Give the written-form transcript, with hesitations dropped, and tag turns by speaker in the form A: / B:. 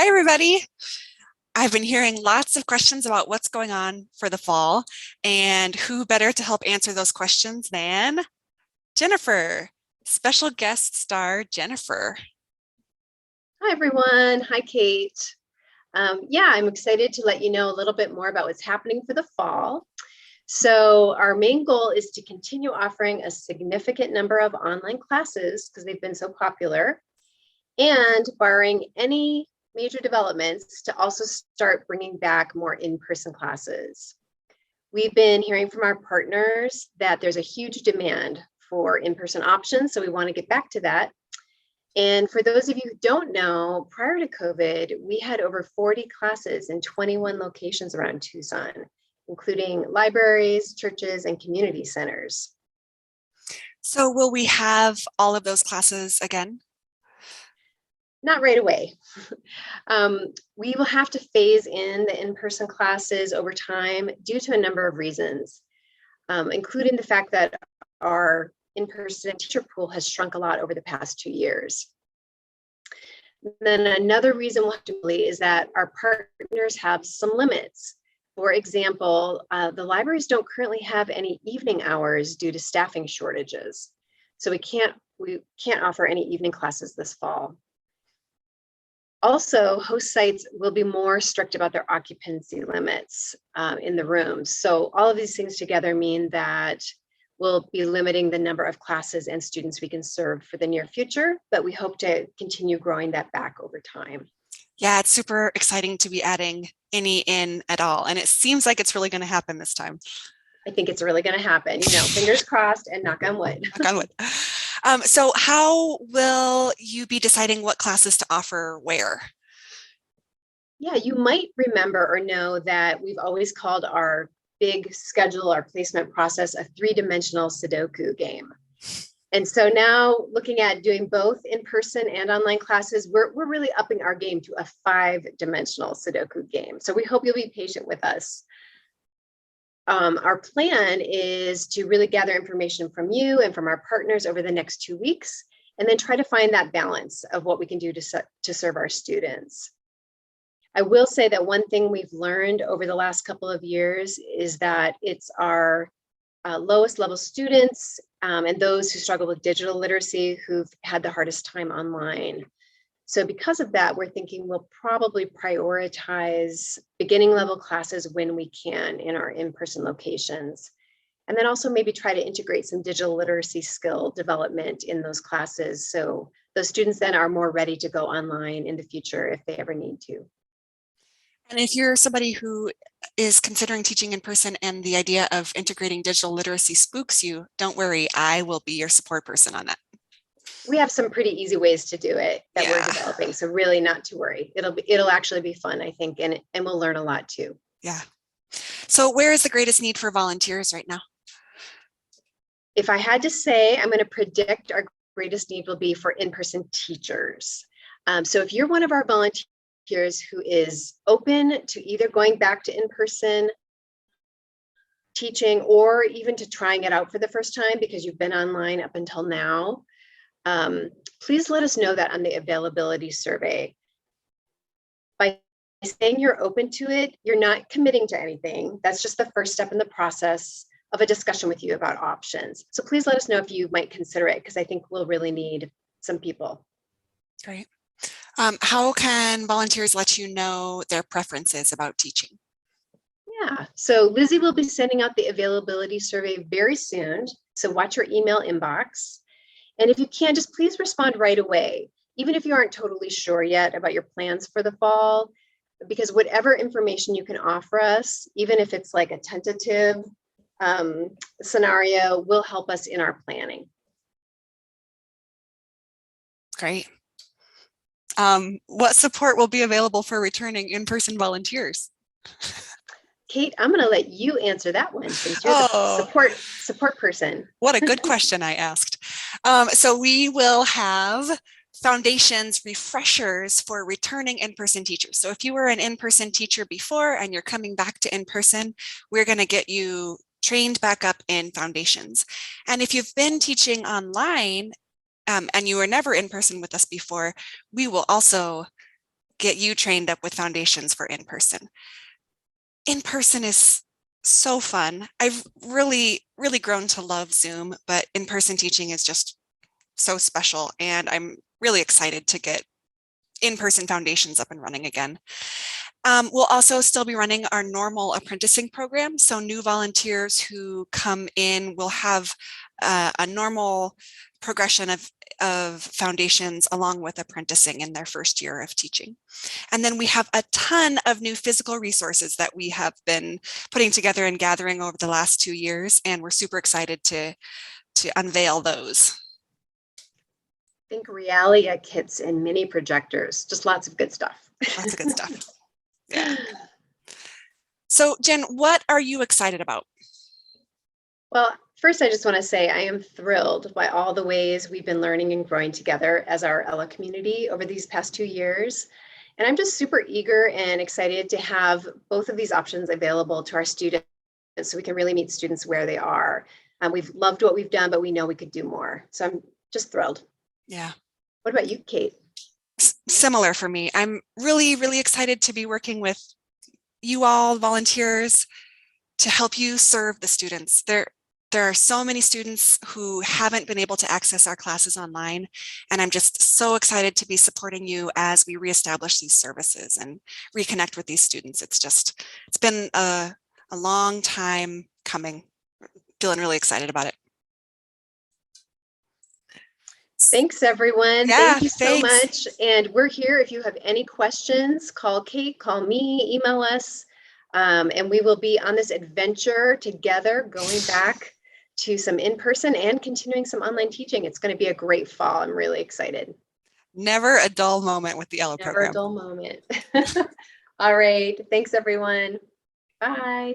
A: Hi, everybody. I've been hearing lots of questions about what's going on for the fall, and who better to help answer those questions than Jennifer, special guest star Jennifer.
B: Hi, everyone. Hi, Kate. I'm excited to let you know a little bit more about what's happening for the fall. So our main goal is to continue offering a significant number of online classes because they've been so popular, and barring any major developments, to also start bringing back more in-person classes. We've been hearing from our partners that there's a huge demand for in-person options, so we want to get back to that. And for those of you who don't know, prior to COVID, we had over 40 classes in 21 locations around Tucson, including libraries, churches, and community centers.
A: So will we have all of those classes again?
B: Not right away. We will have to phase in the in-person classes over time due to a number of reasons, including the fact that our in-person teacher pool has shrunk a lot over the past 2 years. Then another reason we'll have to believe is that our partners have some limits. For example, the libraries don't currently have any evening hours due to staffing shortages. So we can't offer any evening classes this fall. Also, host sites will be more strict about their occupancy limits in the rooms. So all of these things together mean that we'll be limiting the number of classes and students we can serve for the near future, but we hope to continue growing that back over time.
A: Yeah, it's super exciting to be adding any in at all. And it seems like it's really going to happen this time.
B: I think it's really going to happen, fingers crossed and knock on wood.
A: Knock on wood. So how will you be deciding what classes to offer where?
B: Yeah, you might remember or know that we've always called our big schedule, our placement process, a 3-dimensional Sudoku game. And so now looking at doing both in-person and online classes, we're really upping our game to a 5-dimensional Sudoku game. So we hope you'll be patient with us. Our plan is to really gather information from you and from our partners over the next 2 weeks, and then try to find that balance of what we can do to serve our students. I will say that one thing we've learned over the last couple of years is that it's our lowest level students and those who struggle with digital literacy who've had the hardest time online. So because of that, we're thinking we'll probably prioritize beginning level classes when we can in our in-person locations. And then also maybe try to integrate some digital literacy skill development in those classes, so those students then are more ready to go online in the future if they ever need to.
A: And if you're somebody who is considering teaching in person and the idea of integrating digital literacy spooks you, don't worry, I will be your support person on that.
B: We have some pretty easy ways to do it that we're developing, so really not to worry. It'll actually be fun, I think, and we'll learn a lot too.
A: Yeah. So where is the greatest need for volunteers right now?
B: If I had to say, I'm going to predict our greatest need will be for in-person teachers. So if you're one of our volunteers who is open to either going back to in-person teaching or even to trying it out for the first time because you've been online up until now, please let us know that on the availability survey. By saying you're open to it, you're not committing to anything. That's just the first step in the process of a discussion with you about options. So please let us know if you might consider it, because I think we'll really need some people.
A: Great. How can volunteers let you know their preferences about teaching?
B: Yeah, so Lizzie will be sending out the availability survey very soon. So watch your email inbox. And if you can, just please respond right away, even if you aren't totally sure yet about your plans for the fall, because whatever information you can offer us, even if it's like a tentative scenario, will help us in our planning.
A: Great. What support will be available for returning in-person volunteers?
B: Kate, I'm going to let you answer that one since you're the support person.
A: What a good question I asked. So we will have foundations refreshers for returning in-person teachers. So if you were an in-person teacher before and you're coming back to in-person, we're going to get you trained back up in foundations. And if you've been teaching online and you were never in person with us before, we will also get you trained up with foundations for in-person. In-person is so fun. I've really grown to love Zoom, but in-person teaching is just so special. And I'm really excited to get in-person foundations up and running again. We'll also still be running our normal apprenticing program. So new volunteers who come in will have a normal progression of foundations along with apprenticing in their first year of teaching. And then we have a ton of new physical resources that we have been putting together and gathering over the last 2 years. And we're super excited to unveil those.
B: Think ELAA kits and mini projectors, just lots of good stuff.
A: Lots of good stuff. Yeah. So Jen, what are you excited about?
B: Well, first, I just want to say I am thrilled by all the ways we've been learning and growing together as our ELAA community over these past 2 years. And I'm just super eager and excited to have both of these options available to our students so we can really meet students where they are. We've loved what we've done, but we know we could do more. So I'm just thrilled.
A: Yeah.
B: What about you, Kate?
A: Similar for me. I'm really excited to be working with you all, volunteers, to help you serve the students. There are so many students who haven't been able to access our classes online, and I'm just so excited to be supporting you as we reestablish these services and reconnect with these students. It's been a long time coming. Feeling really excited about it.
B: Thanks, everyone.
A: Yeah,
B: Thank you so much. And we're here. If you have any questions, call Kate, call me, email us. And we will be on this adventure together, going back to some in-person and continuing some online teaching. It's going to be a great fall. I'm really excited.
A: Never a dull moment with the ELAA program.
B: Never a dull moment. All right. Thanks, everyone. Bye.